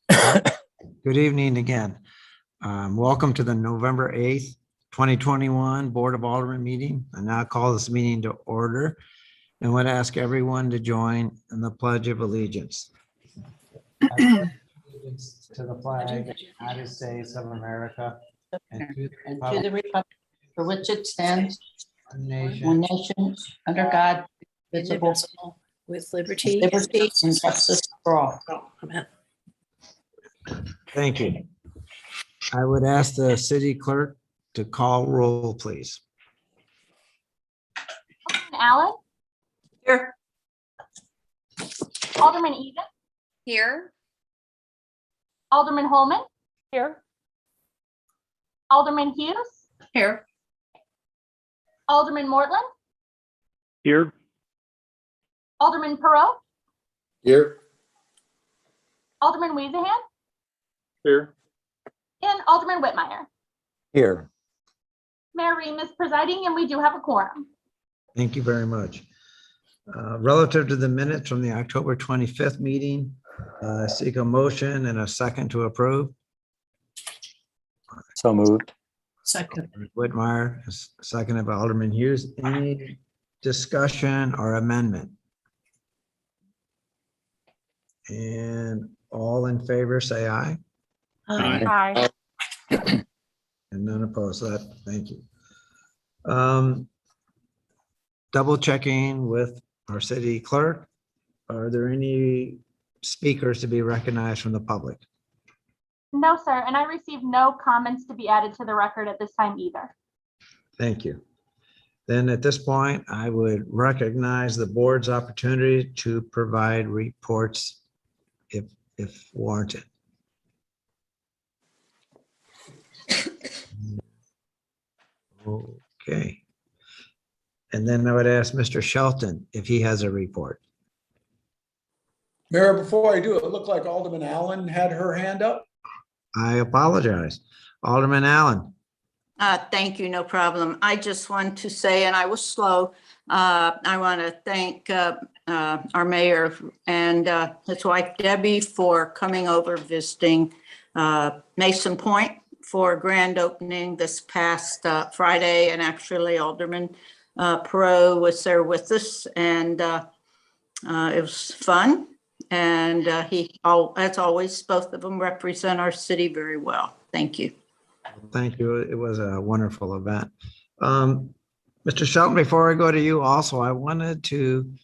Good evening again. Welcome to the November 8th, 2021 Board of Aldermen meeting. I now call this meeting to order and would ask everyone to join in the Pledge of Allegiance. I pledge allegiance to the flag of the United States of America and to the republic for which it stands, one nation, one nation, under God, indivisible, with liberty. and justice for all. Amen. Thank you. I would ask the city clerk to call roll, please. Allen, Here. Alderman Eden, Here. Alderman Holman, Here. Alderman Hughes, Here. Alderman Mortland, Here. Alderman Perot, Here. Alderman Weezahan, Here. and Alderman Whitmire. Here. Mayor Ream is presiding, and we do have a quorum. Thank you very much. Relative to the minutes from the October 25th meeting, seek a motion and a second to approve. So moved. Second. Whitmire, seconded by Alderman Hughes. Any discussion or amendment? And all in favor, say aye. Aye. And none opposed. So that, thank you. Double checking with our city clerk. Are there any speakers to be recognized from the public? No, sir, and I received no comments to be added to the record at this time either. Thank you. Then at this point, I would recognize the board's opportunity to provide reports if warranted. Okay. And then I would ask Mr. Shelton if he has a report. Mayor, before I do, it looked like Alderman Allen had her hand up. I apologize. Alderman Allen. Thank you, no problem. I just want to say, and I was slow, I want to thank our mayor and his wife Debbie for coming over, visiting Mason Point for a grand opening this past Friday. And actually Alderman Perot was there with us, and it was fun. And as always, both of them represent our city very well. Thank you. Thank you. It was a wonderful event. Mr. Shelton, before I go to you also, I'm going to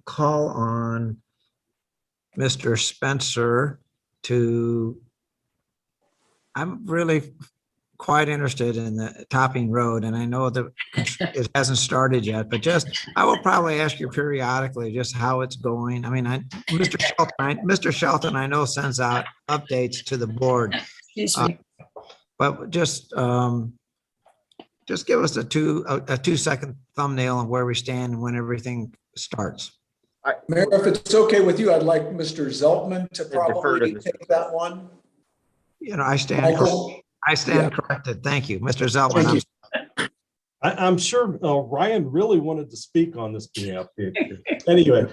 call on Mr. Spencer I'm really quite interested in the Topping Road, and I know that it hasn't started yet, but I will probably ask you periodically just how it's going. I mean, Mr. Shelton, I know sends out updates to the board. Excuse me. But just give us a 2-second thumbnail on where we stand and when everything starts. Mayor, if it's okay with you, I'd like Mr. Zeltman to defer to probably Mr. take that one. You know, I stand Michael? corrected. Thank you, Mr. Zeltman. Thank you. I'm sure Ryan really wanted to speak on this behalf. Anyway,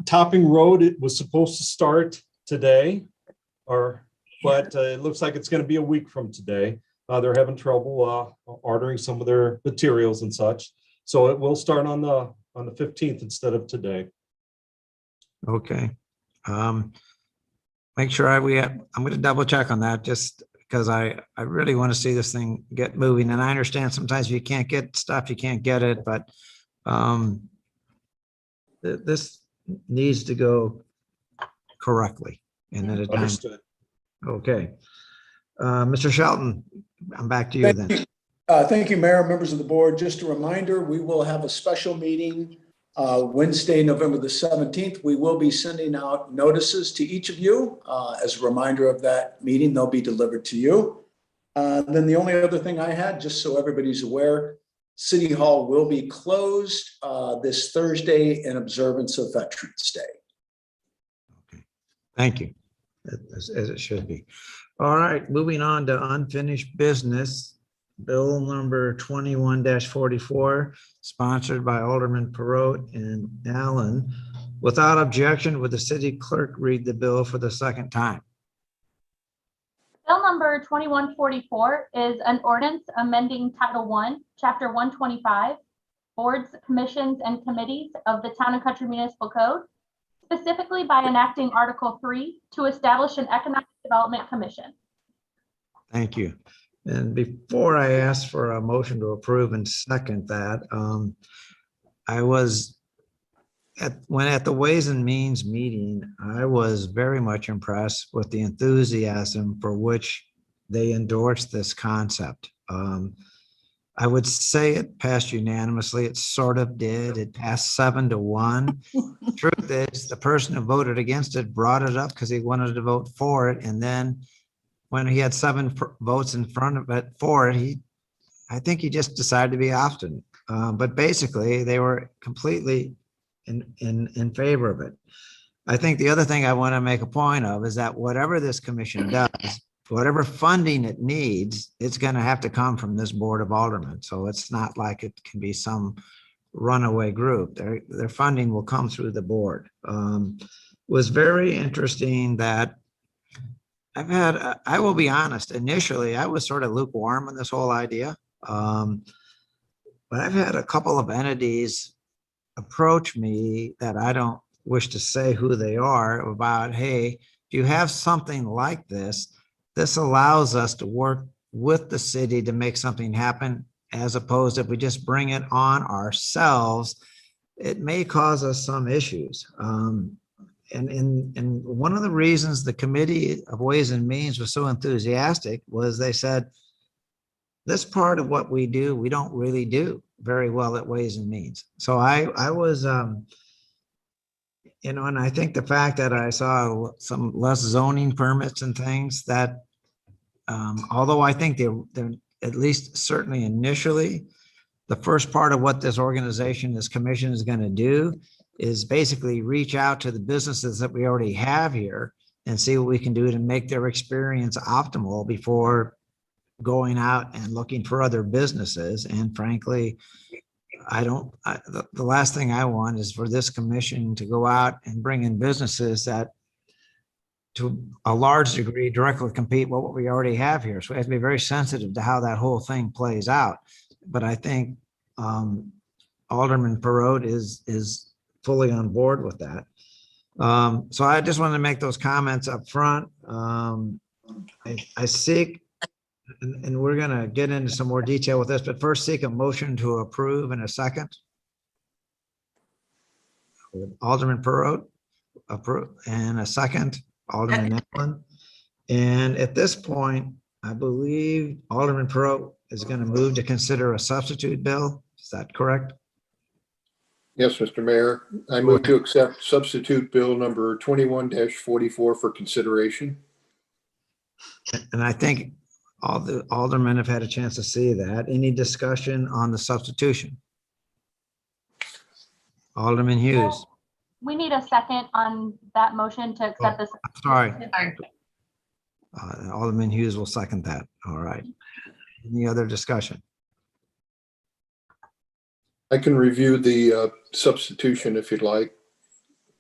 Topping Road, it was supposed to start today, but it looks like it's going to be a week from today. They're having trouble ordering some of their materials and such. So it will start on the 15th instead of today. Okay. Make sure I'm going to double check on that just because I really want to see this thing get moving. And I understand sometimes if you can't get stuff, you can't get it, but this needs to go correctly and at a time. Understood. Okay. Mr. Shelton, I'm back to you then. Thank you, Mayor, members of the board. Just a reminder, we will have a special meeting Wednesday, November the 17th. We will be sending out notices to each of you as a reminder of that meeting. They'll be delivered to you. Then the only other thing I had, just so everybody's aware, City Hall will be closed this Thursday in observance of Veterans Day. Okay. Thank you, as it should be. All right, moving on to unfinished business. Bill number 21-44, sponsored by Alderman Perot and Allen. Without objection, would the city clerk read the bill for the second time? number 2144 is an ordinance amending Title 1, Chapter 125, Boards, Commissions, and Committees of the Town and Country Municipal Code, specifically by enacting Article 3 to establish an Economic Development Commission. Thank you. And before I ask for a motion to approve and second that, I was at the Ways and Means meeting, I was very much impressed with the enthusiasm for which they endorsed this concept. I would say it passed unanimously. It sort of did. It passed 7-1. Truth is, the person who voted against it brought it up because he wanted to vote for it. And then when he had 7 votes in front of it for it, I think he just decided to be obstinate. But basically, they were completely in favor of it. I think the other thing I want to make a point of is that whatever this commission does, whatever funding it needs, it's going to have to come from this Board of Aldermen. So it's not like it can be some runaway group. Their funding will come through the board. Was very interesting that I will be honest, initially I was sort of lukewarm on this whole idea. But I've had a couple of entities approach me that I don't wish to say who they are about, hey, if you have something like this, this allows us to work with the city to make something happen, as opposed to if we just bring it on ourselves, it may cause us some issues. And one of the reasons the Committee of Ways and Means was so enthusiastic was they said, this part of what we do, we don't really do very well at Ways and Means. So I was, and I think the fact that I saw some less zoning permits and things that, although I think they're at least certainly initially, the first part of what this organization, this commission is going to do is basically reach out to the businesses that we already have here and see what we can do to make their experience optimal before going out and looking for other businesses. And frankly, the last thing I want is for this commission to go out and bring in businesses that to a large degree directly compete with what we already have here. So we have to be very sensitive to how that whole thing plays out. But I think Alderman Perot is fully on board with that. So I just wanted to make those comments up front. I seek, and we're going to get into some more detail with this, but first seek a motion to approve in a second. Alderman Perot, approve, and a second, Alderman Allen. And at this point, I believe Alderman Perot is going to move to consider a substitute bill. Is that correct? Yes, Mr. Mayor. I move to accept substitute bill number 21-44 for consideration. And I think all the aldermen have had a chance to see that. Any discussion on the substitution? Alderman Hughes. We need a second on that motion to accept this. Sorry, Sorry. Alderman Hughes will second that. All right. Any other discussion? I can review the substitution if you'd like,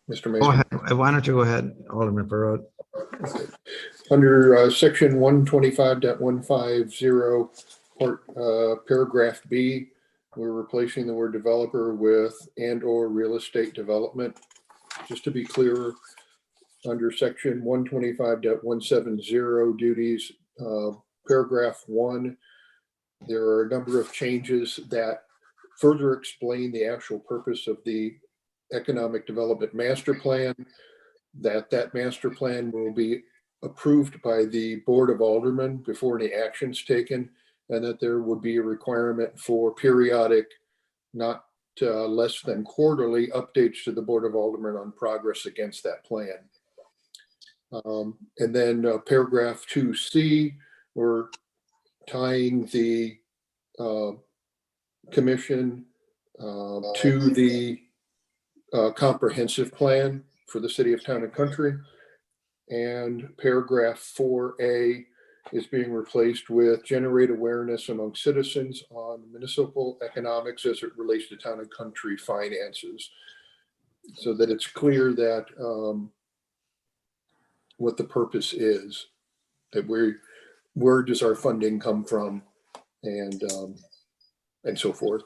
Mr. Mayor. Go ahead. Why don't you go ahead, Alderman Perot? Under section 125.150, paragraph B, we're replacing the word developer with and/or real estate development. Just to be clear, under section 125.170 duties, paragraph 1, there are a number of changes that further explain the actual purpose of the economic development master plan, that master plan will be approved by the Board of Aldermen before any action's taken, and that there would be a requirement for periodic, not less than quarterly updates to the Board of Aldermen on progress against that plan. And then paragraph 2C, we're tying the commission to the comprehensive plan for the city of Town and Country. And paragraph 4A is being replaced with generate awareness among citizens on municipal economics as it relates to Town and Country finances, so that it's clear that what the purpose is, that where does our funding come from, and so forth.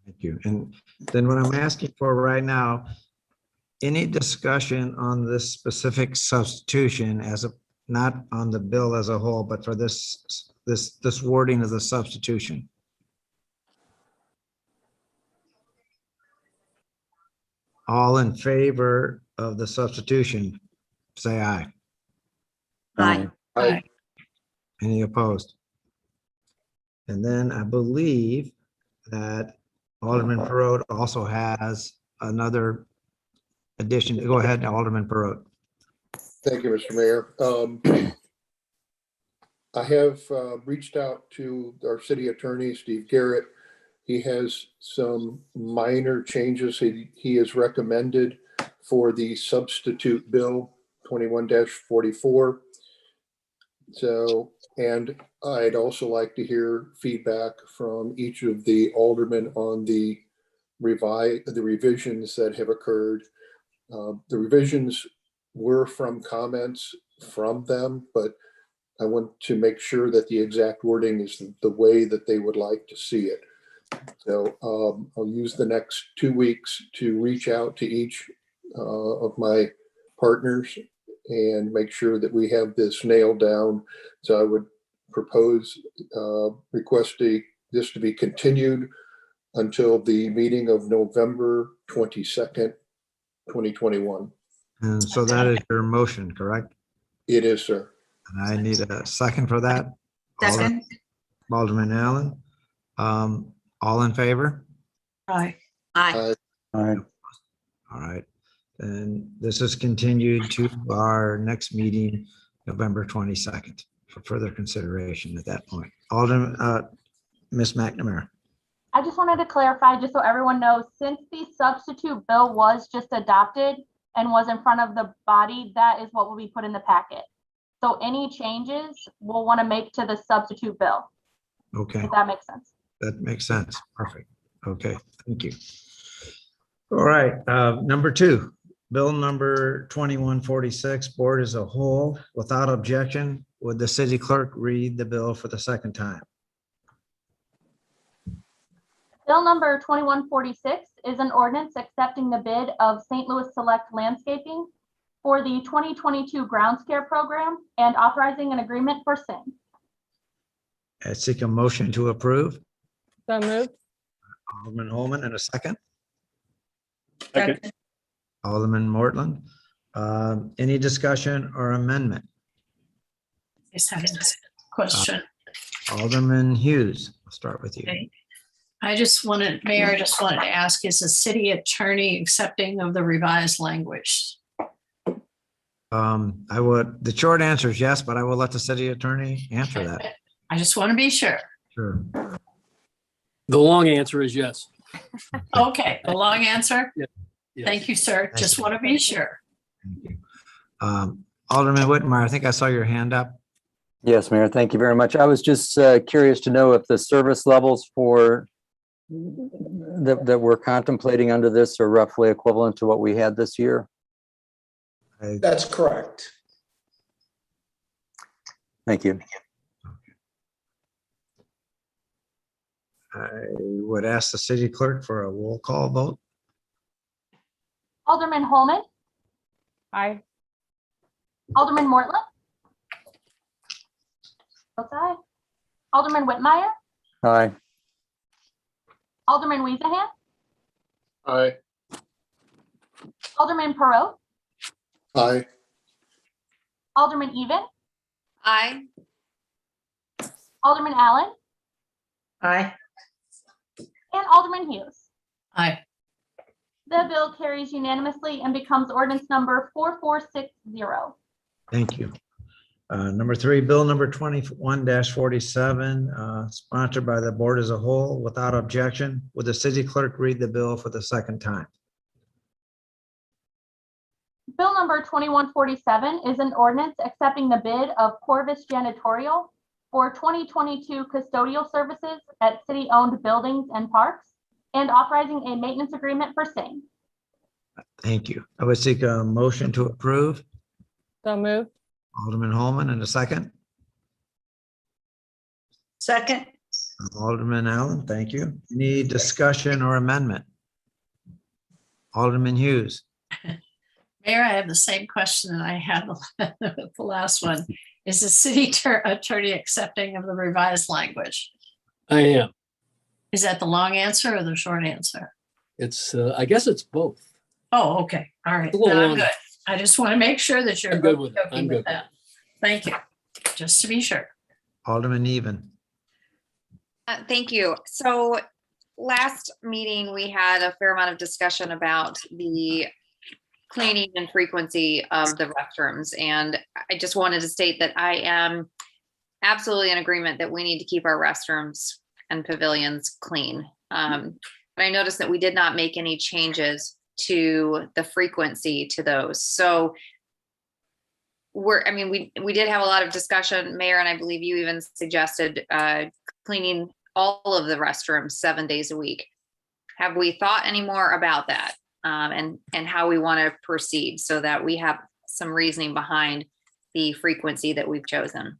Thank you. And then what I'm asking for right now, any discussion on this specific substitution not on the bill as a whole, but for this wording of the substitution? All in favor of the substitution, say aye. Aye. Aye. Any opposed? And then I believe that Alderman Perot also has another addition. Go ahead, Alderman Perot. Thank you, Mr. Mayor. I have reached out to our city attorney, Steve Garrett. He has some minor changes he has recommended for the substitute bill 21-44. So, and I'd also like to hear feedback from each of the aldermen on the revisions that have occurred. The revisions were from comments from them, but I want to make sure that the exact wording is the way that they would like to see it. So I'll use the next 2 weeks to reach out to each of my partners and make sure that we have this nailed down. So I would propose, requesting this to be continued until the meeting of November 22nd, 2021. And so that is your motion, correct? It is, sir. And I need a second for that. Second. Alderman Allen. All in favor? Aye. Aye. All right. And this is continued to our next meeting, November 22nd, for further consideration at that point. Alderman, Ms. McNamara. I just wanted to clarify, just so everyone knows, since the substitute bill was just adopted and was in front of the body, that is what will be put in the packet. So any changes we'll want to make to the substitute bill, Okay, if that makes sense. that makes sense. Perfect. Okay, thank you. All right, number 2, bill number 2146, board as a whole. Without objection, would the city clerk read the bill for the second time? Bill number 2146 is an ordinance accepting the bid of St. Louis Select Landscaping for the 2022 grounds care program and authorizing an agreement for same. I seek a motion to approve. So moved. Alderman Holman, and a second. Second. Alderman Mortland. Any discussion or amendment? Just have a question. Alderman Hughes, I'll start with you. Okay. Mayor, I just wanted to ask, is the city attorney accepting of the revised language? The short answer is yes, but I will let the city attorney answer that. I just want to be sure. Sure. The long answer is yes. Okay, the long answer? Yes. Thank you, sir. Thank Just you. want to be sure. Thank you. Alderman Whitmire, I think I saw your hand up. Yes, Mayor, thank you very much. I was just curious to know if the service levels for that we're contemplating under this are roughly equivalent to what we had this year. That's correct. Thank you. I would ask the city clerk for a roll call vote. Alderman Holman. Aye. Alderman Mortland. Votes aye. Alderman Whitmire. Aye. Alderman Weezahan. Aye. Alderman Perot. Aye. Alderman Even. Aye. Alderman Allen. Aye. And Alderman Hughes. Aye. The bill carries unanimously and becomes ordinance number 4460. Thank you. Number 3, bill number 21-47, sponsored by the board as a whole. Without objection, would the city clerk read the bill for the second time? Bill number 2147 is an ordinance accepting the bid of Corvus Janitorial for 2022 custodial services at city-owned buildings and parks and authorizing a maintenance agreement for same. Thank you. I would seek a motion to approve. So moved. Alderman Holman, and a second. Second, Alderman Allen, thank you. Any discussion or amendment? Alderman Hughes. Mayor, I have the same question that I had with the last one. Is the city attorney accepting of the revised language? I am. Is that the long answer or the short answer? It's, I guess it's both. Oh, okay. All right. A little Then I'm long. good. I just want to make sure that you're I'm good with it. okay I'm good with that. Thank you. Just to be sure. Alderman Even. Thank you. So last meeting, we had a fair amount of discussion about the cleaning and frequency of the restrooms. And I just wanted to state that I am absolutely in agreement that we need to keep our restrooms and pavilions clean. But I noticed that we did not make any changes to the frequency to those. So we did have a lot of discussion, Mayor, and I believe you even suggested cleaning all of the restrooms 7 days a week. Have we thought any more about that and how we want to proceed so that we have some reasoning behind the frequency that we've chosen?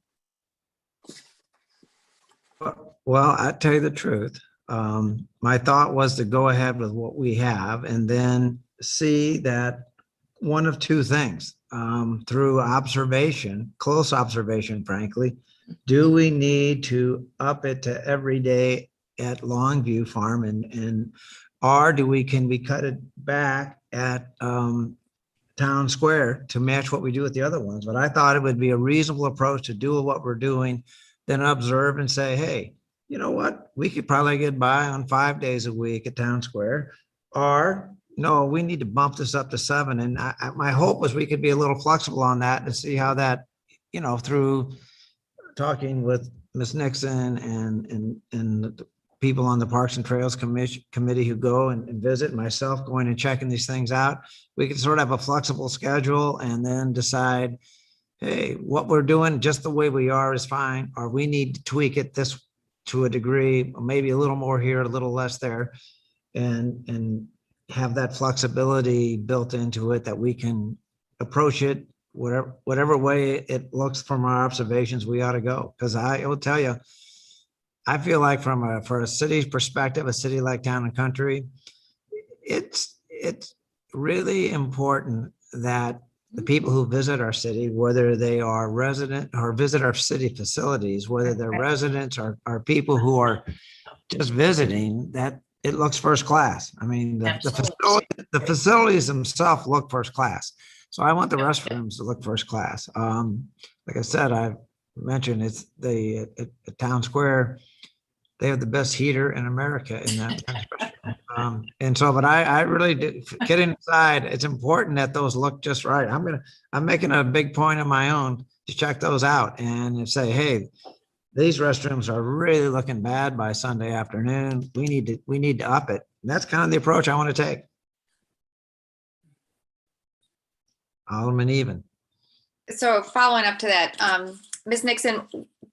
Well, I tell you the truth. My thought was to go ahead with what we have and then see that one of two things through observation, close observation, frankly. Do we need to up it to every day at Longview Farm or can we cut it back at Town Square to match what we do with the other ones? But I thought it would be a reasonable approach to do what we're doing, then observe and say, hey, you know what? We could probably get by on 5 days a week at Town Square, or no, we need to bump this up to 7. And my hope was we could be a little flexible on that and see how that, through talking with Ms. Nixon and the people on the Parks and Trails Committee who go and visit, myself going and checking these things out, we could sort of have a flexible schedule and then decide, hey, what we're doing just the way we are is fine, or we need to tweak it this to a degree, maybe a little more here, a little less there, and have that flexibility built into it that we can approach it whatever way it looks from our observations we ought to go. Because I will tell you, I feel like for a city's perspective, a city like Town and Country, it's really important that the people who visit our city, whether they are resident or visit our city facilities, whether they're residents or people who are just visiting, that it looks first class. I mean, the facilities themselves look first class. So I want the restrooms to look first class. Like I said, I've mentioned it's at Town Square, they have the best heater in America in that. But I really did, kidding aside, it's important that those look just right. I'm making a big point of my own to check those out and say, hey, these restrooms are really looking bad by Sunday afternoon. We need to up it. And that's kind of the approach I want to take. Alderman Even. So following up to that, Ms. Nixon,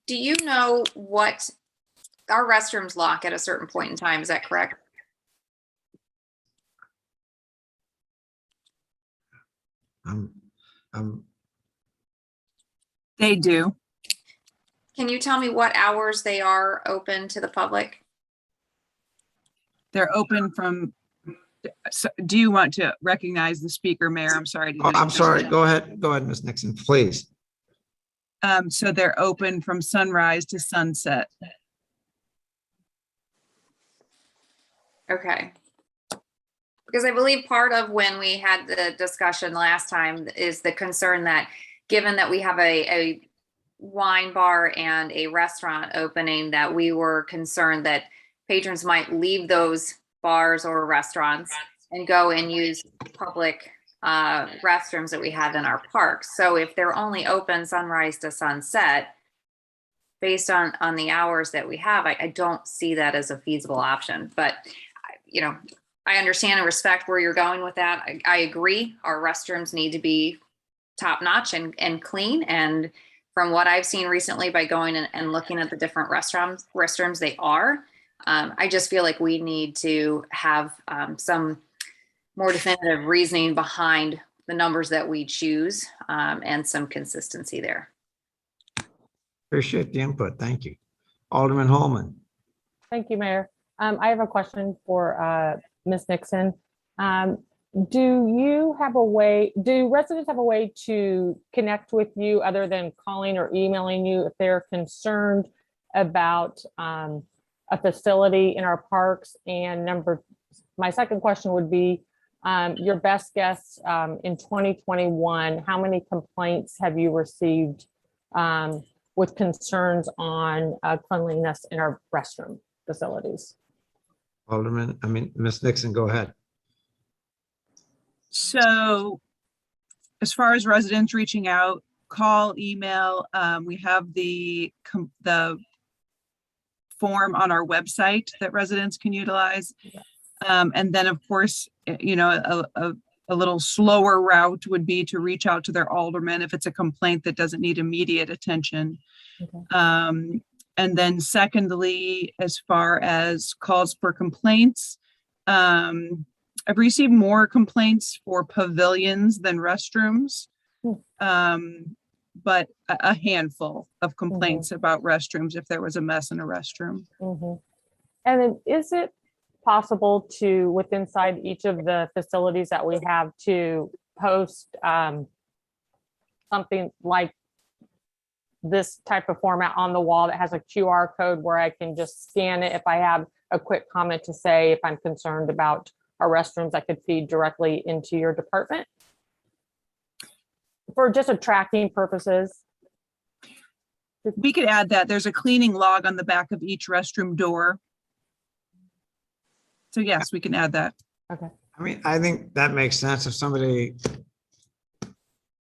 do you know what our restrooms lock at a certain point in time? Is that correct? They do. Can you tell me what hours they are open to the public? They're open from, so do you want to recognize the speaker, Mayor? I'm sorry. I'm sorry. Go ahead, Ms. Nixon, please. So they're open from sunrise to sunset. Okay. Because I believe part of when we had the discussion last time is the concern that given that we have a wine bar and a restaurant opening, that we were concerned that patrons might leave those bars or restaurants and go and use public restrooms that we have in our parks. So if they're only open sunrise to sunset, based on the hours that we have, I don't see that as a feasible option. But, I understand and respect where you're going with that. I agree. Our restrooms need to be top notch and clean. And from what I've seen recently by going and looking at the different restrooms, they are. I just feel like we need to have some more definitive reasoning behind the numbers that we choose and some consistency there. Appreciate the input. Thank you. Alderman Holman. Thank you, Mayor. I have a question for Ms. Nixon. Do residents have a way to connect with you other than calling or emailing you if they're concerned about a facility in our parks? And my second question would be, your best guess in 2021, how many complaints have you received with concerns on cleanliness in our restroom facilities? Ms. Nixon, go ahead. So as far as residents reaching out, call, email, we have the form on our website that residents can utilize. And then, of course, you know, a little slower route would be to reach out to their alderman if it's a complaint that doesn't need immediate attention. Okay. And then secondly, as far as calls for complaints, I've received more complaints for pavilions than restrooms, but a handful of complaints about restrooms if there was a mess in a restroom. And then is it possible to, with inside each of the facilities that we have, to post something like this type of format on the wall that has a QR code where I can just scan it if I have a quick comment to say if I'm concerned about our restrooms, I could feed directly into your department for just a tracking purposes? We could add that. There's a cleaning log on the back of each restroom door. So yes, we can add that. Okay. I think that makes sense. If somebody,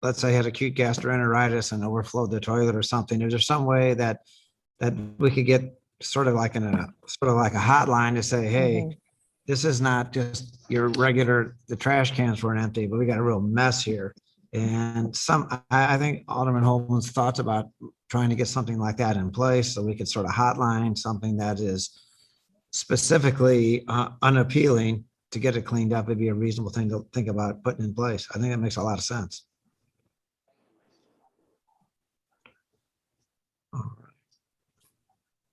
let's say, had acute gastroenteritis and overflowed the toilet or something, is there some way that we could get sort of like a hotline to say, hey, this is not just your regular, the trash cans weren't empty, but we got a real mess here. And I think Alderman Holman's thoughts about trying to get something like that in place so we could sort of hotline something that is specifically unappealing to get it cleaned up would be a reasonable thing to think about putting in place. I think that makes a lot of sense. All right.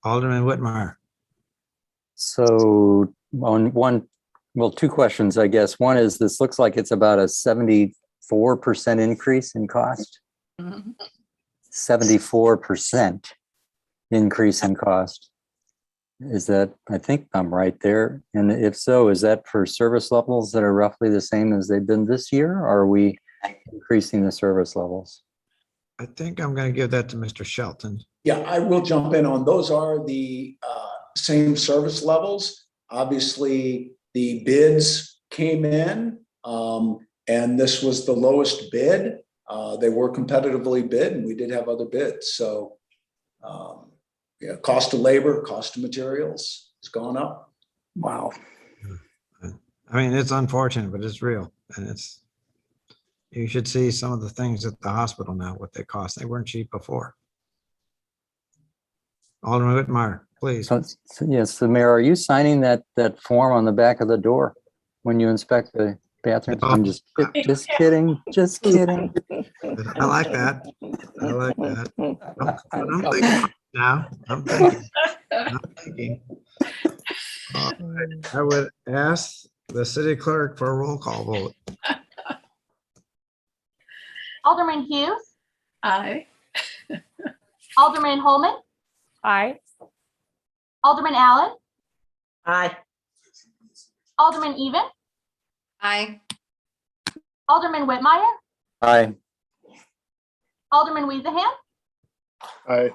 Alderman Whitmire. So two questions, I guess. One is, this looks like it's about a 74% increase in cost. 74% increase in cost. Is that, I think I'm right there. And if so, is that for service levels that are roughly the same as they've been this year? Or are we increasing the service levels? I think I'm going to give that to Mr. Shelton. Yeah, I will jump in on those. Are the same service levels. Obviously, the bids came in and this was the lowest bid. They were competitively bid and we did have other bids. So yeah, cost of labor, cost of materials has gone up. Wow. It's unfortunate, but it's real. And you should see some of the things at the hospital now, what they cost. They weren't cheap before. Alderman Whitmire, please. So yes, the mayor, are you signing that form on the back of the door when you inspect the bathroom? I'm just kidding. Just kidding. I like that. I like that. I'm thinking now. I'm thinking. I would ask the city clerk for a roll call vote. Alderman Hughes, Aye. Alderman Holman, Aye. Alderman Allen, Aye. Alderman Even, Aye. Alderman Whitmire, Aye. Alderman Weezahan, Aye.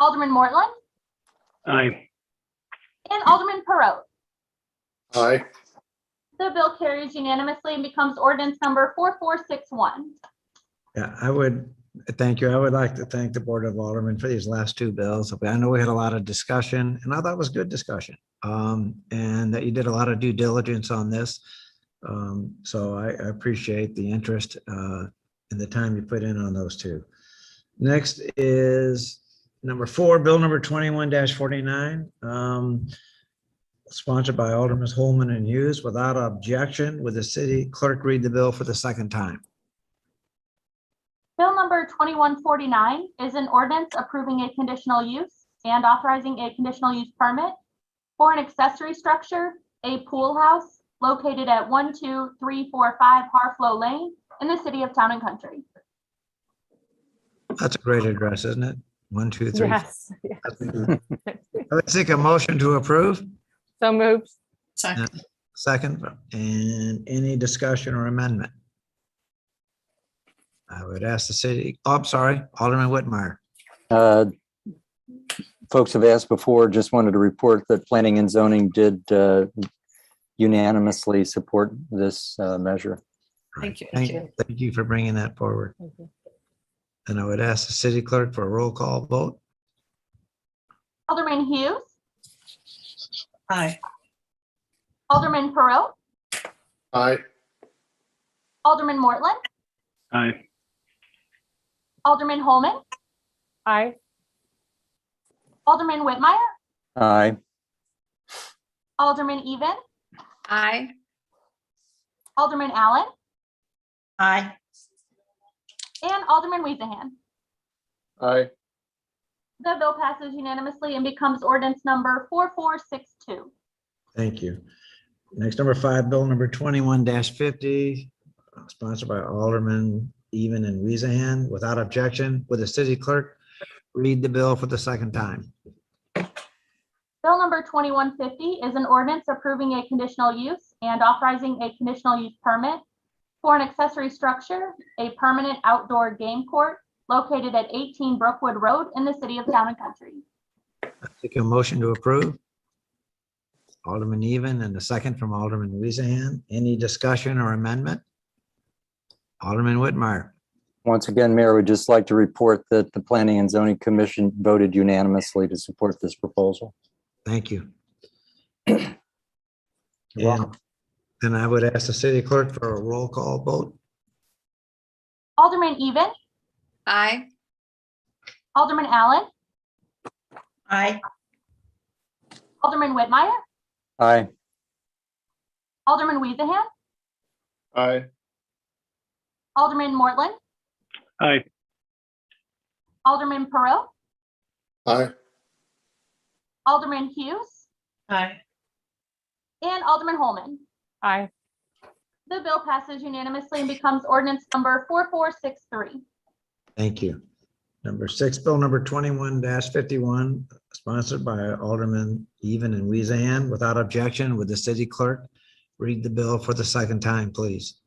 Alderman Mortland, Aye. and Alderman Perot. Aye. The bill carries unanimously and becomes ordinance number 4461. Yeah, I would thank you. I would like to thank the Board of Aldermen for these last two bills. I know we had a lot of discussion and I thought it was good discussion. And that you did a lot of due diligence on this. So I appreciate the interest and the time you put in on those two. Next is number 4, bill number 21-49. Sponsored by Alderman Holman and Hughes. Without objection, would the city clerk read the bill for the second time? Bill number 2149 is an ordinance approving a conditional use and authorizing a conditional use permit for an accessory structure, a pool house located at 12345 Harflow Lane in the city of Town and Country. That's a great address, isn't it? 1, 2, 3. Yes. Let's take a motion to approve. So moved. Second. Second, and any discussion or amendment? I would ask the city, oh, I'm sorry, Alderman Whitmire. Folks have asked before, just wanted to report that planning and zoning did unanimously support this measure. Thank you. Thank you for bringing that forward. Thank you. And I would ask the city clerk for a roll call vote. Alderman Hughes, Aye. Alderman Perot, Aye. Alderman Mortland, Aye. Alderman Holman, Aye. Alderman Whitmire, Aye. Alderman Even, Aye. Alderman Allen, Aye. and Alderman Weezahan. Aye. The bill passes unanimously and becomes ordinance number 4462. Thank you. Next, number 5, bill number 21-50, sponsored by Alderman Even and Weezahan. Without objection, would the city clerk read the bill for the second time? Bill number 2150 is an ordinance approving a conditional use and authorizing a conditional use permit for an accessory structure, a permanent outdoor game court located at 18 Brookwood Road in the city of Town and Country. Take a motion to approve. Alderman Even and a second from Alderman Weezahan. Any discussion or amendment? Alderman Whitmire. Once again, Mayor, we'd just like to report that the Planning and Zoning Commission voted unanimously to support this proposal. Thank you. You're welcome. And I would ask the city clerk for a roll call vote. Alderman Even, Aye. Alderman Allen, Aye. Alderman Whitmire, Aye. Alderman Weezahan, Aye. Alderman Mortland, Aye. Alderman Perot, Aye. Alderman Hughes, Aye. and Alderman Holman. Aye. The bill passes unanimously and becomes ordinance number 4463. Thank you. Number 6, bill number 21-51, sponsored by Alderman Even and Weezahan. Without objection, would the city clerk read the bill for the second time, please?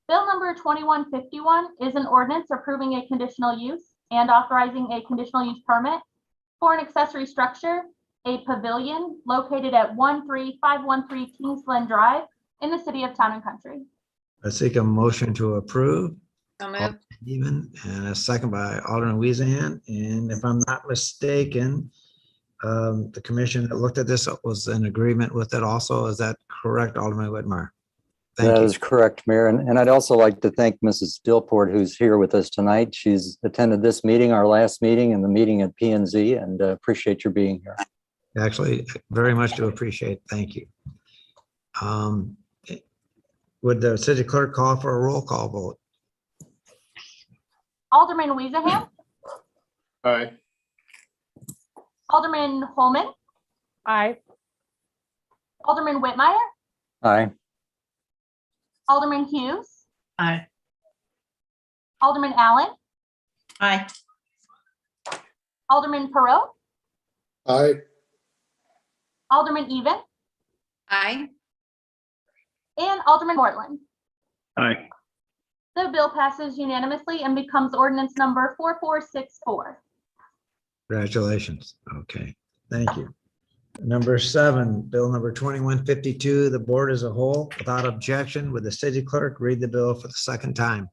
Bill number 2151 is an ordinance approving a conditional use and authorizing a conditional use permit for an accessory structure, a pavilion located at 13513 Kings Glen Drive in the city of Town and Country. I seek a motion to approve. So moved. Even, and a second by Alderman Weezahan. And if I'm not mistaken, the commission that looked at this was in agreement with it also. Is that correct, Alderman Whitmire? Thank That you. is correct, Mayor. And I'd also like to thank Mrs. Stillport, who's here with us tonight. She's attended this meeting, our last meeting, and the meeting at P&Z, and appreciate your being here. Actually, very much to appreciate. Thank you. Would the city clerk call for a roll call vote? Alderman Weezahan, Aye. Alderman Holman, Aye. Alderman Whitmire, Aye. Alderman Hughes, Aye. Alderman Allen, Aye. Alderman Perot, Aye. Alderman Even, Aye. and Alderman Mortland. Aye. The bill passes unanimously and becomes ordinance number 4464. Congratulations. Okay, thank you. Number 7, bill number 2152, the board as a whole, without objection, would the city clerk read the bill for the second time?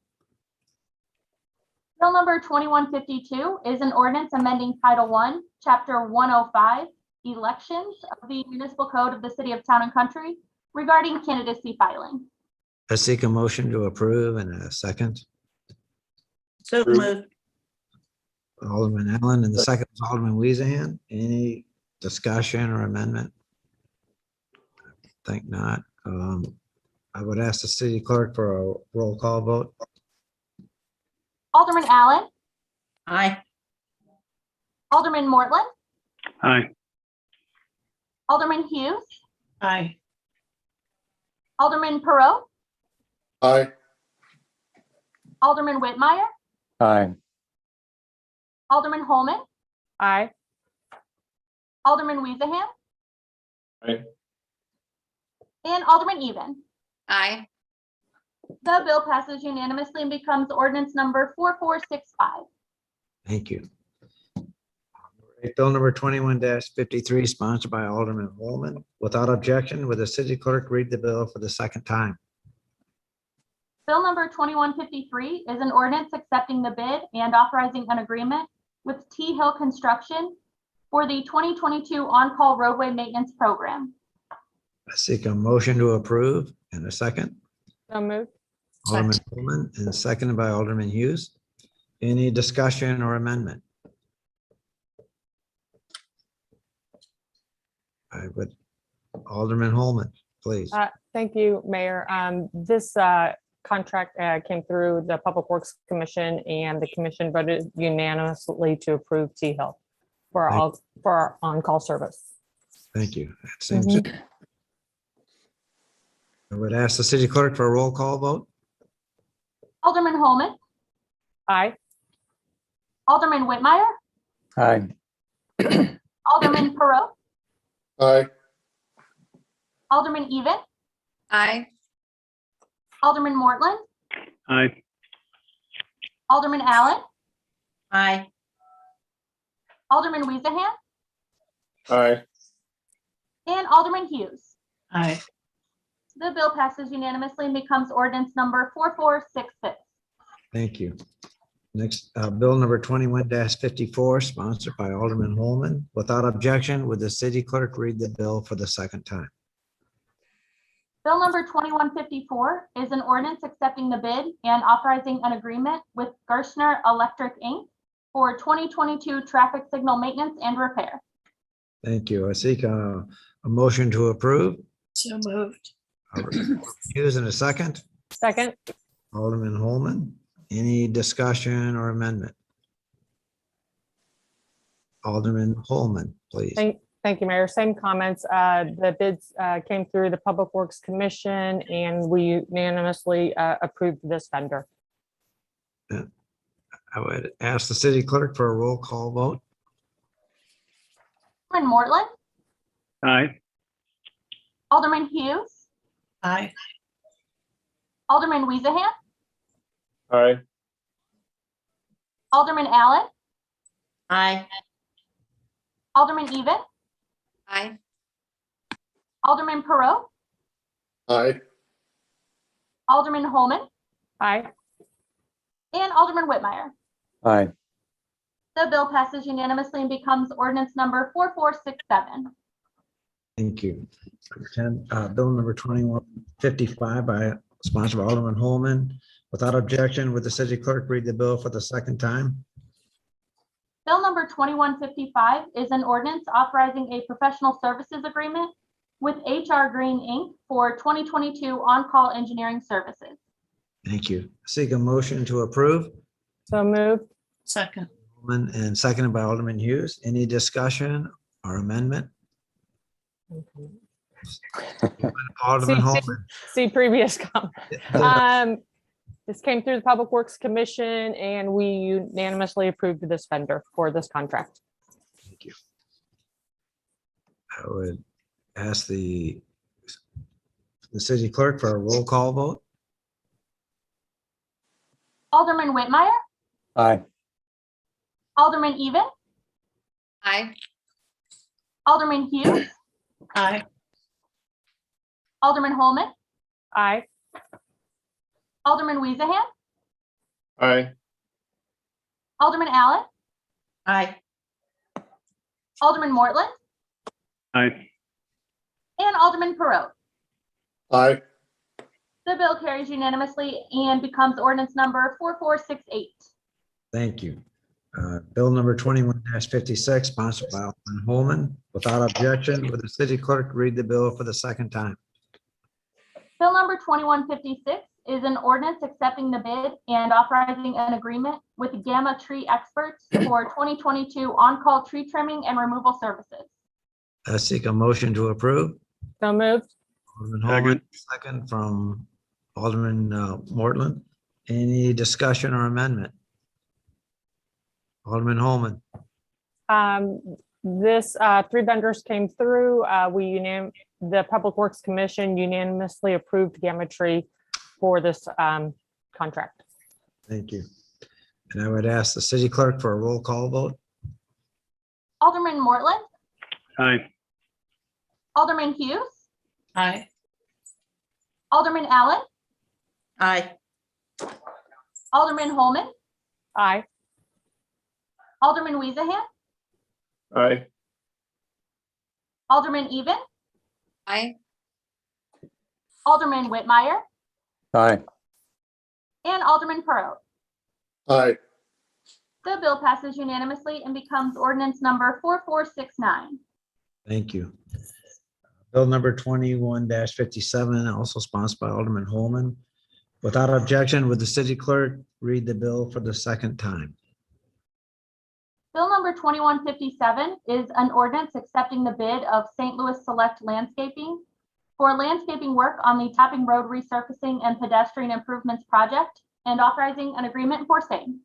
Bill number 2152 is an ordinance amending Title I, Chapter 105, Elections of the Municipal Code of the City of Town and Country regarding candidacy filing. I seek a motion to approve and a second. So moved. Alderman Allen, and the second is Alderman Weezahan. Any discussion or amendment? I think not. I would ask the city clerk for a roll call vote. Alderman Allen, Aye. Alderman Mortland, Aye. Alderman Hughes, Aye. Alderman Perot, Aye. Alderman Whitmire, Aye. Alderman Holman, Aye. Alderman Weasahan, Aye. and Alderman Even. Aye. The bill passes unanimously and becomes ordinance number 4465. Thank you. Bill number 21-53, sponsored by Alderman Holman. Without objection, would the city clerk read the bill for the second time? Bill number 2153 is an ordinance accepting the bid and authorizing an agreement with T Hill Construction for the 2022 on-call roadway maintenance program. I seek a motion to approve and a second. So moved. Alderman Holman and seconded by Alderman Hughes. Any discussion or amendment? I would, Alderman Holman, please. Thank you, Mayor. This contract came through the Public Works Commission, and the commission voted unanimously to approve T Hill for our on-call service. Thank you. That seems it. I would ask the city clerk for a roll call vote. Alderman Holman, Aye. Alderman Whitmire, Aye. Alderman Perot, Aye. Alderman Even, Aye. Alderman Mortland, Aye. Alderman Allen, Aye. Alderman Weasahan, Aye. and Alderman Hughes. Aye. The bill passes unanimously and becomes ordinance number 4466. Thank you. Next, bill number 21-54, sponsored by Alderman Holman. Without objection, would the city clerk read the bill for the second time? Bill number 2154 is an ordinance accepting the bid and authorizing an agreement with Gerstner Electric Inc. for 2022 traffic signal maintenance and repair. Thank you. I seek a motion to approve. So moved. Hughes in a second. Second. Alderman Holman. Any discussion or amendment? Alderman Holman, please. Thank you, Mayor. Same comments. The bids came through the Public Works Commission, and we unanimously approved this vendor. I would ask the city clerk for a roll call vote. Alderman Mortland, Aye. Alderman Hughes, Aye. Alderman Weasahan, Aye. Alderman Allen, Aye. Alderman Even, Aye. Alderman Perot, Aye. Alderman Holman, Aye. and Alderman Whitmire. Aye. The bill passes unanimously and becomes ordinance number 4467. Thank you. Bill number 2155 sponsored by Alderman Holman. Without objection, would the city clerk read the bill for the second time? Bill number 2155 is an ordinance authorizing a professional services agreement with HR Green Inc. for 2022 on-call engineering services. Thank you. Seek a motion to approve. So moved. Second. Holman and seconded by Alderman Hughes. Any discussion or amendment? Alderman Holman. See previous comment. This came through the Public Works Commission, and we unanimously approved this vendor for this contract. Thank you. I would ask the city clerk for a roll call vote. Alderman Whitmire, Aye. Alderman Even, Aye. Alderman Hughes, Aye. Alderman Holman, Aye. Alderman Weasahan, Aye. Alderman Allen, Aye. Alderman Mortland, Aye. and Alderman Perot. Aye. The bill carries unanimously and becomes ordinance number 4468. Thank you. Bill number 21-56, sponsored by Alderman Holman. Without objection, would the city clerk read the bill for the second time? Bill number 2156 is an ordinance accepting the bid and authorizing an agreement with Gamma Tree Experts for 2022 on-call tree trimming and removal services. I seek a motion to approve. So moved. Alderman Holman, second from Alderman Mortland. Any discussion or amendment? Alderman Holman. This 3 vendors came through. The Public Works Commission unanimously approved Gamma Tree for this contract. Thank you. And I would ask the city clerk for a roll call vote. Alderman Mortland, Aye. Alderman Hughes, Aye. Alderman Allen, Aye. Alderman Holman, Aye. Alderman Weezahan, Aye. Alderman Even, Aye. Alderman Whitmire, Aye. and Alderman Perot. Aye. The bill passes unanimously and becomes ordinance number 4469. Thank you. Bill number 21-57, also sponsored by Alderman Holman. Without objection, would the city clerk read the bill for the second time? Bill number 2157 is an ordinance accepting the bid of St. Louis Select Landscaping for landscaping work on the Topping Road resurfacing and pedestrian improvements project and authorizing an agreement for same.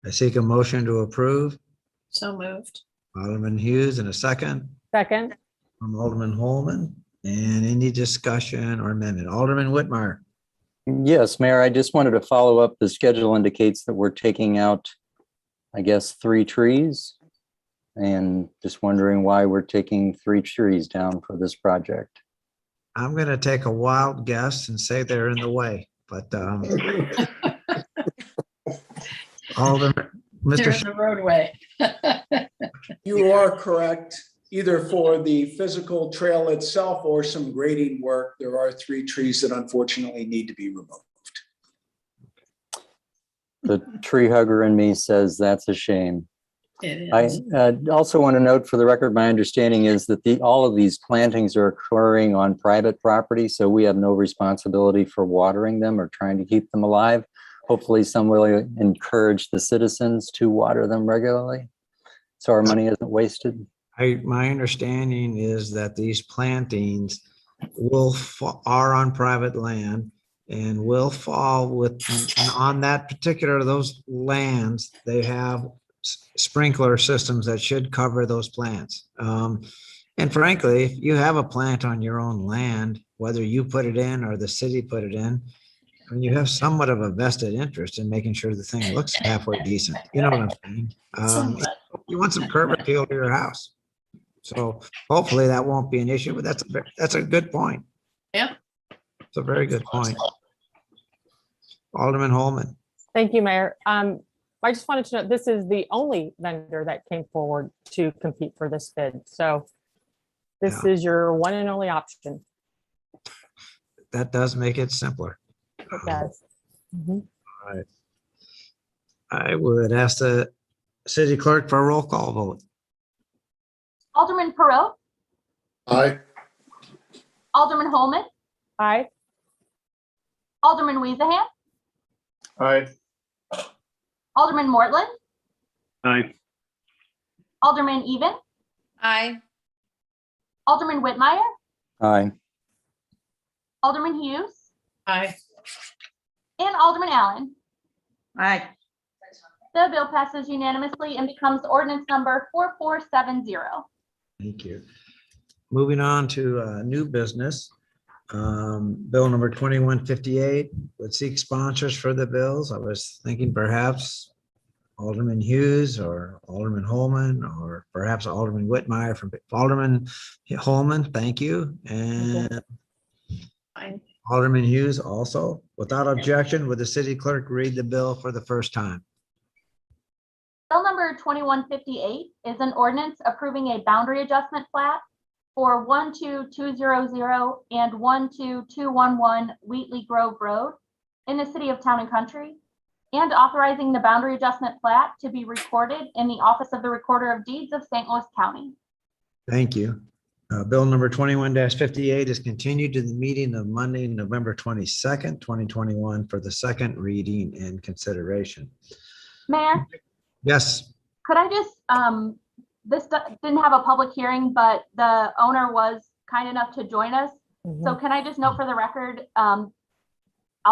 I seek a motion to approve. So moved. Alderman Hughes and a second Second. from Alderman Holman. And any discussion or amendment? Alderman Whitmire. Yes, Mayor, I just wanted to follow up. The schedule indicates that we're taking out, I guess, 3 trees. And just wondering why we're taking 3 trees down for this project. I'm going to take a wild guess and say they're in the way, but Alderman, They're Mr. in the roadway. You are correct. Either for the physical trail itself or some grading work, there are 3 trees that unfortunately need to be removed. The tree hugger in me says that's a shame. It I is. also want to note for the record, my understanding is that all of these plantings are occurring on private property, so we have no responsibility for watering them or trying to keep them alive. Hopefully some will encourage the citizens to water them regularly, so our money isn't wasted. My understanding is that these plantings are on private land and will fall with, and on that particular, those lands, they have sprinkler systems that should cover those plants. And frankly, if you have a plant on your own land, whether you put it in or the city put it in, I mean, you have somewhat of a vested interest in making sure the thing looks halfway decent. You know what I'm saying? Somewhat. You want some curb appeal to your house. So hopefully that won't be an issue, but that's a good point. Yeah. It's a very good point. Alderman Holman. Thank you, Mayor. I just wanted to know, this is the only vendor that came forward to compete for this bid. So this is your one and only option. That does make it simpler. It does. Mhm. All right. I would ask the city clerk for a roll call vote. Alderman Perot, Aye. Alderman Holman, Aye. Alderman Weezahan, Aye. Alderman Mortland, Aye. Alderman Even, Aye. Alderman Whitmire, Aye. Alderman Hughes, Aye. and Alderman Allen. Aye. The bill passes unanimously and becomes ordinance number 4470. Thank you. Moving on to new business. Bill number 2158 would seek sponsors for the bills. I was thinking perhaps Alderman Hughes or Alderman Holman, or perhaps Alderman Whitmire from Alderman Holman. Thank you. And Fine. Alderman Hughes also. Without objection, would the city clerk read the bill for the first time? Bill number 2158 is an ordinance approving a boundary adjustment plat for 12200 and 12211 Wheatley Grove Road in the city of Town and Country, and authorizing the boundary adjustment plat to be recorded in the Office of the Recorder of Deeds of St. Louis County. Thank you. Bill number 21-58 is continued to the meeting of Monday, November 22nd, 2021 for the second reading and consideration. Mayor, Yes, could I just, didn't have a public hearing, but the owner was kind enough to join us. So can I just note for the record, I'll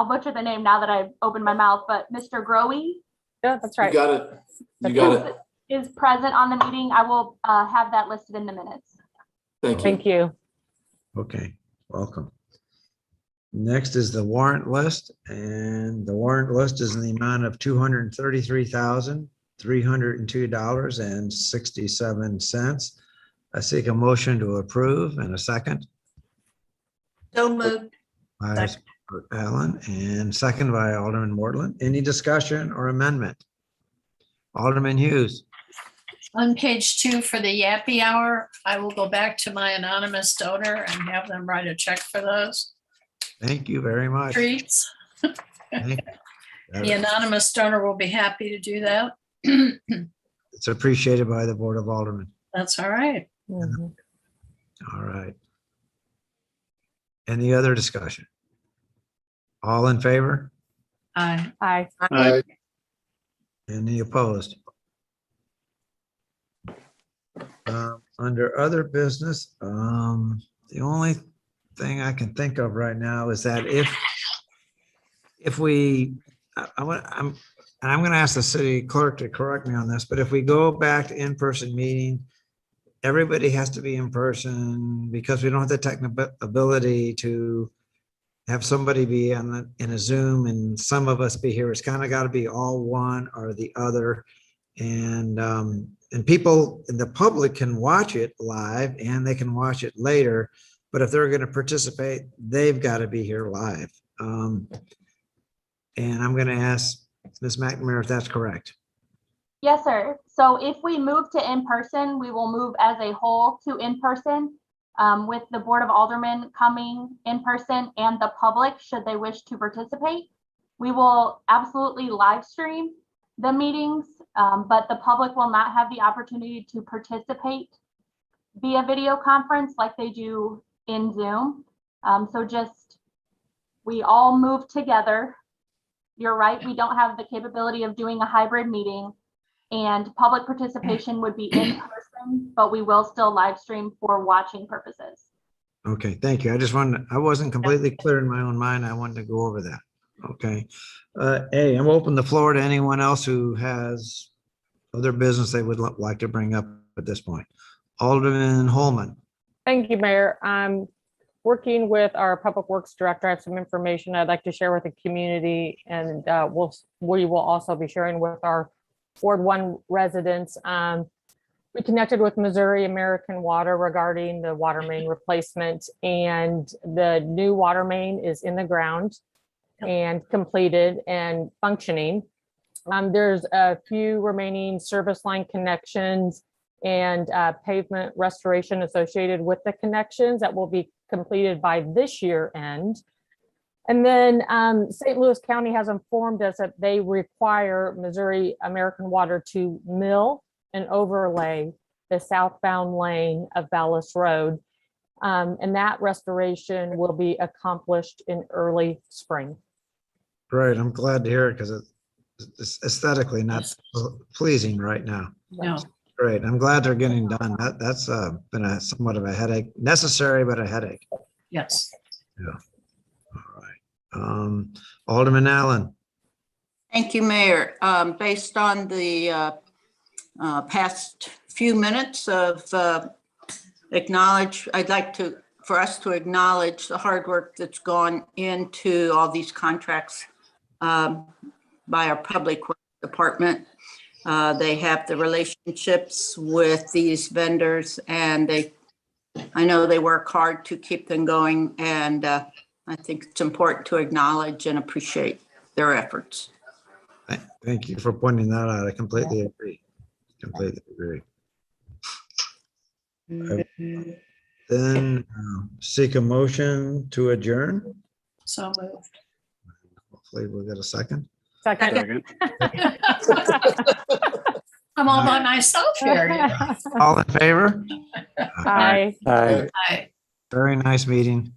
butcher the name now that I've opened my mouth, but Mr. Growe Yeah, that's You right. got it. You got it. is present on the meeting. I will have that listed in the minutes. Thank you. Thank you. okay, welcome. Next is the warrant list, and the warrant list is in the amount of $233,302.67. I seek a motion to approve and a second. So moved. By Allen and second by Alderman Mortland. Any discussion or amendment? Alderman Hughes. On page 2 for the Yappy Hour, I will go back to my anonymous donor and have them write a check for those Thank you very much. treats. Thank The you. anonymous donor will be happy to do that. It's appreciated by the Board of Aldermen. That's all right. Mhm. All right. Any other discussion? All in favor? Aye. Aye. Aye. Any opposed? Under other business, the only thing I can think of right now is that if we, I'm going to ask the city clerk to correct me on this, but if we go back to in-person meeting, everybody has to be in person because we don't have the technical ability to have somebody be in a Zoom and some of us be here. It's kind of got to be all one or the other. And people in the public can watch it live and they can watch it later. But if they're going to participate, they've got to be here live. And I'm going to ask Ms. McNamara if that's correct. Yes, sir. So if we move to in-person, we will move as a whole to in-person with the Board of Aldermen coming in person and the public, should they wish to participate. We will absolutely live stream the meetings, but the public will not have the opportunity to participate via video conference like they do in Zoom. So just, we all move together. You're right, we don't have the capability of doing a hybrid meeting, and public participation would be in person, but we will still live stream for watching purposes. Okay, thank you. I wasn't completely clear in my own mind. I wanted to go over that. Okay. Hey, I'm open the floor to anyone else who has other business they would like to bring up at this point. Alderman Holman. Thank you, Mayor. I'm working with our Public Works Director. I have some information I'd like to share with the community, and we will also be sharing with our Ward 1 residents. We connected with Missouri American Water regarding the water main replacement, and the new water main is in the ground and completed and functioning. There's a few remaining service line connections and pavement restoration associated with the connections that will be completed by this year end. And then St. Louis County has informed us that they require Missouri American Water to mill and overlay the southbound lane of Vallis Road. And that restoration will be accomplished in early spring. Great. I'm glad to hear it because it's aesthetically not pleasing right now. No. Great. I'm glad they're getting done. That's been a somewhat of a headache, necessary, but a headache. Yes. Yeah. All right. Alderman Allen. Thank you, Mayor. Based on the past few minutes of I'd like for us to acknowledge the hard work that's gone into all these contracts by our Public Works Department. They have the relationships with these vendors, and I know they work hard to keep them going, and I think it's important to acknowledge and appreciate their efforts. Thank you for pointing that out. I completely agree. Completely agree. Then seek a motion to adjourn. So moved. Hopefully we'll get a second. Second. Second. I'm all by myself here. You know. All in favor? Aye. Aye. Aye. Very nice meeting.